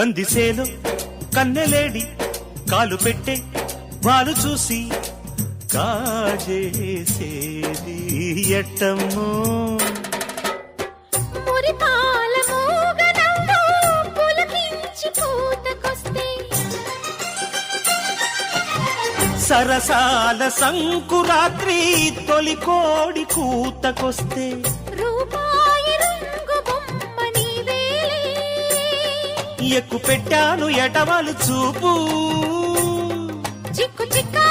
కందిసేలో కన్నెలేడి కాలు పెట్టే వాలు చూసి కాజేసేది ఎట్టమ్మో సరసాల సంకురాత్రి తొలి కోడి కూతకొస్తే ఎక్కు పెట్టాను ఎటవాలు చూపు చిక్కు చిక్కా